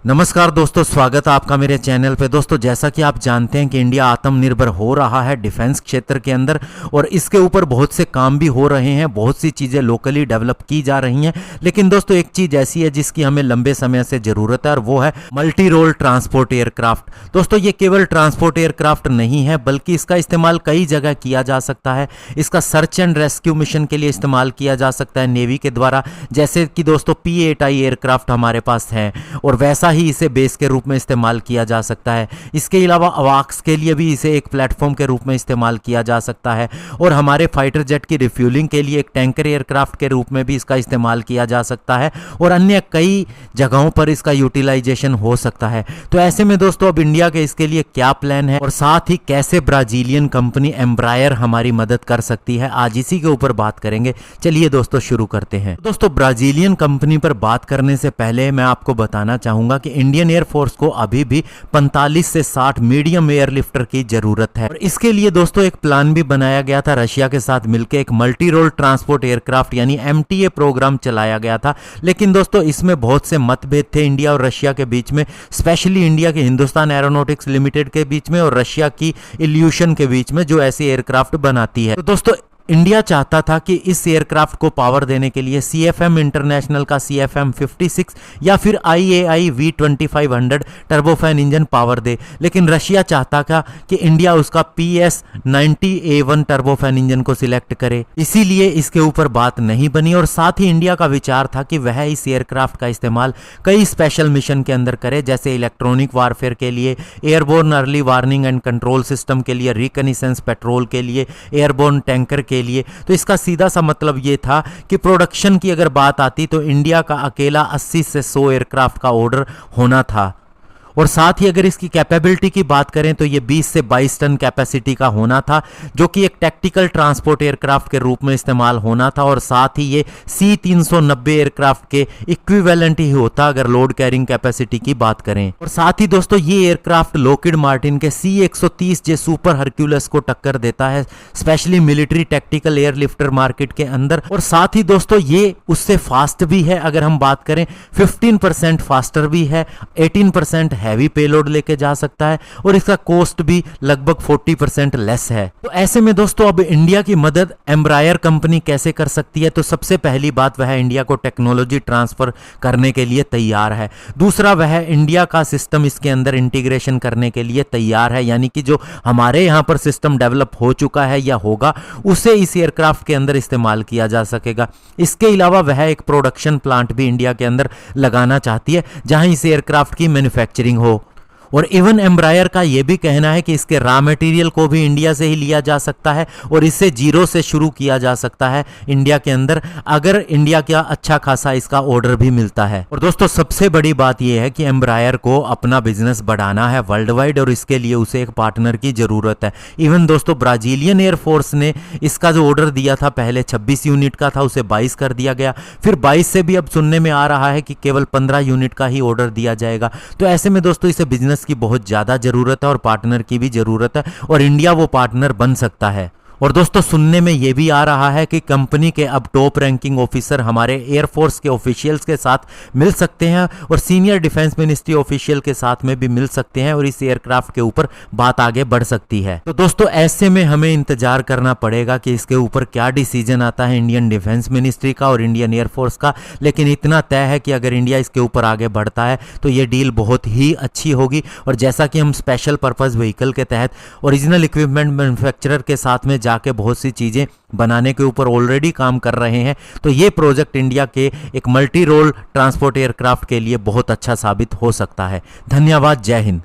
नमस्कार दोस्तों, स्वागत है आपका मेरे चैनल पे। दोस्तों, जैसा कि आप जानते हैं कि इंडिया आत्मनिर्भर हो रहा है डिफेंस क्षेत्र के अंदर, और इसके ऊपर बहुत से काम भी हो रहे हैं, बहुत सी चीज़ें लोकली डेवलप की जा रही हैं। लेकिन दोस्तों, एक चीज़ ऐसी है जिसकी हमें लंबे समय से ज़रूरत है, और वो है मल्टी रोल ट्रांसपोर्ट एयरक्राफ्ट। दोस्तों, ये केवल ट्रांसपोर्ट एयरक्राफ्ट नहीं है, बल्कि इसका इस्तेमाल कई जगह किया जा सकता है। इसका सर्च एंड रेस्क्यू मिशन के लिए इस्तेमाल किया जा सकता है नेवी के द्वारा, जैसे कि दोस्तों P-8I एयरक्राफ्ट हमारे पास है, और वैसा ही इसे बेस के रूप में इस्तेमाल किया जा सकता है। इसके अलावा अवाक्स के लिए भी इसे एक प्लेटफॉर्म के रूप में इस्तेमाल किया जा सकता है, और हमारे फाइटर जेट की रिफ्यूलिंग के लिए एक टैंकर एयरक्राफ्ट के रूप में भी इसका इस्तेमाल किया जा सकता है, और अन्य कई जगहों पर इसका यूटिलाइजेशन हो सकता है। तो ऐसे में दोस्तों, अब इंडिया के इसके लिए क्या प्लान है, और साथ ही कैसे ब्राजीलियन कंपनी एम्ब्रायर हमारी मदद कर सकती है, आज इसी के ऊपर बात करेंगे। चलिए दोस्तों, शुरू करते हैं। दोस्तों, ब्राजीलियन कंपनी पर बात करने से पहले मैं आपको बताना चाहूंगा कि इंडियन एयरफोर्स को अभी भी 45 से 60 मीडियम एयरलिफ्टर की जरूरत है, और इसके लिए दोस्तों एक प्लान भी बनाया गया था। रशिया के साथ मिलकर एक मल्टी रोल ट्रांसपोर्ट एयरक्राफ्ट यानी MTA प्रोग्राम चलाया गया था। लेकिन दोस्तों, इसमें बहुत से मतभेद थे इंडिया और रशिया के बीच में, स्पेशली इंडिया के हिंदुस्तान एरोनॉटिक्स लिमिटेड के बीच में और रशिया की इल्यूशन के बीच में, जो ऐसे एयरक्राफ्ट बनाती है। तो दोस्तों, इंडिया चाहता था कि इस एयरक्राफ्ट को पावर देने के लिए CFM इंटरनेशनल का CFM56 या फिर IAI V2500 turbofan engine power दे, लेकिन रशिया चाहता था कि इंडिया उसका PS90A1 टर्बोफैन इंजन को सिलेक्ट करे। इसीलिए इसके ऊपर बात नहीं बनी, और साथ ही इंडिया का विचार था कि वह इस एयरक्राफ्ट का इस्तेमाल कई स्पेशल मिशन के अंदर करे, जैसे इलेक्ट्रॉनिक वारफेयर के लिए, airborne early warning and control system के लिए, रिकनिसेंस पेट्रोल के लिए, एयरबोर्न टैंकर के लिए। तो इसका सीधा सा मतलब यह था कि प्रोडक्शन की अगर बात आती तो इंडिया का अकेला 80 से 100 एयरक्राफ्ट का ऑर्डर होना था, और साथ ही अगर इसकी कैपेबिलिटी की बात करें तो ये 20 से 22 टन कैपेसिटी का होना था, जो कि एक टैक्टिकल ट्रांसपोर्ट एयरक्राफ्ट के रूप में इस्तेमाल होना था, और साथ ही ये C390 एयरक्राफ्ट के इक्विवेलेंट ही होता अगर लोड कैरिंग कैपेसिटी की बात करें। और साथ ही दोस्तों, ये एयरक्राफ्ट लॉकहीड मार्टिन के C130J सुपर हरक्यूलस को टक्कर देता है, specially military tactical airlifter market के अंदर। और साथ ही दोस्तों, ये उससे फास्ट भी है, अगर हम बात करें 15% फास्टर भी है, 18% हैवी पेलोड लेके जा सकता है, और इसका कॉस्ट भी लगभग 40% लेस है। तो ऐसे में दोस्तों, अब इंडिया की मदद एम्ब्रायर कंपनी कैसे कर सकती है? तो सबसे पहली बात, वह इंडिया को टेक्नोलॉजी ट्रांसफर करने के लिए तैयार है। दूसरा, वह इंडिया का सिस्टम इसके अंदर इंटीग्रेशन करने के लिए तैयार है, यानी कि जो हमारे यहां पर सिस्टम डेवलप हो चुका है या होगा, उसे इस एयरक्राफ्ट के अंदर इस्तेमाल किया जा सकेगा। इसके अलावा वह एक प्रोडक्शन प्लांट भी इंडिया के अंदर लगाना चाहती है, जहां इस एयरक्राफ्ट की मैन्युफैक्चरिंग हो। और इवन एम्ब्रायर का यह भी कहना है कि इसके रॉ मटेरियल को भी इंडिया से ही लिया जा सकता है, और इसे जीरो से शुरू किया जा सकता है इंडिया के अंदर, अगर इंडिया का अच्छा खासा इसका ऑर्डर भी मिलता है। और दोस्तों, सबसे बड़ी बात यह है कि एम्ब्रायर को अपना बिजनेस बढ़ाना है वर्ल्ड वाइड, और इसके लिए उसे एक पार्टनर की जरूरत है। इवन दोस्तों, ब्राजीलियन एयरफोर्स ने इसका जो ऑर्डर दिया था, पहले 26 यूनिट का था, उसे 22 कर दिया गया, फिर 22 से भी अब सुनने में आ रहा है कि केवल 15 यूनिट का ही ऑर्डर दिया जाएगा। तो ऐसे में दोस्तों, इसे बिजनेस की बहुत ज्यादा जरूरत है, और पार्टनर की भी जरूरत है, और इंडिया वो पार्टनर बन सकता है। और दोस्तों, सुनने में यह भी आ रहा है कि कंपनी के अब टॉप रैंकिंग ऑफिसर हमारे एयरफोर्स के ऑफिशियल्स के साथ मिल सकते हैं, और सीनियर डिफेंस मिनिस्ट्री ऑफिशियल के साथ में भी मिल सकते हैं, और इस एयरक्राफ्ट के ऊपर बात आगे बढ़ सकती है। तो दोस्तों, ऐसे में हमें इंतजार करना पड़ेगा कि इसके ऊपर क्या डिसीजन आता है इंडियन डिफेंस मिनिस्ट्री का और इंडियन एयरफोर्स का। लेकिन इतना तय है कि अगर इंडिया इसके ऊपर आगे बढ़ता है तो ये डील बहुत ही अच्छी होगी। और जैसा कि हम स्पेशल पर्पस व्हीकल के तहत ओरिजिनल इक्विपमेंट मैन्युफैक्चरर के साथ में जाके बहुत सी चीजें बनाने के ऊपर ऑलरेडी काम कर रहे हैं, तो ये प्रोजेक्ट इंडिया के एक मल्टी रोल ट्रांसपोर्ट एयरक्राफ्ट के लिए बहुत अच्छा साबित हो सकता है। धन्यवाद। जय हिंद।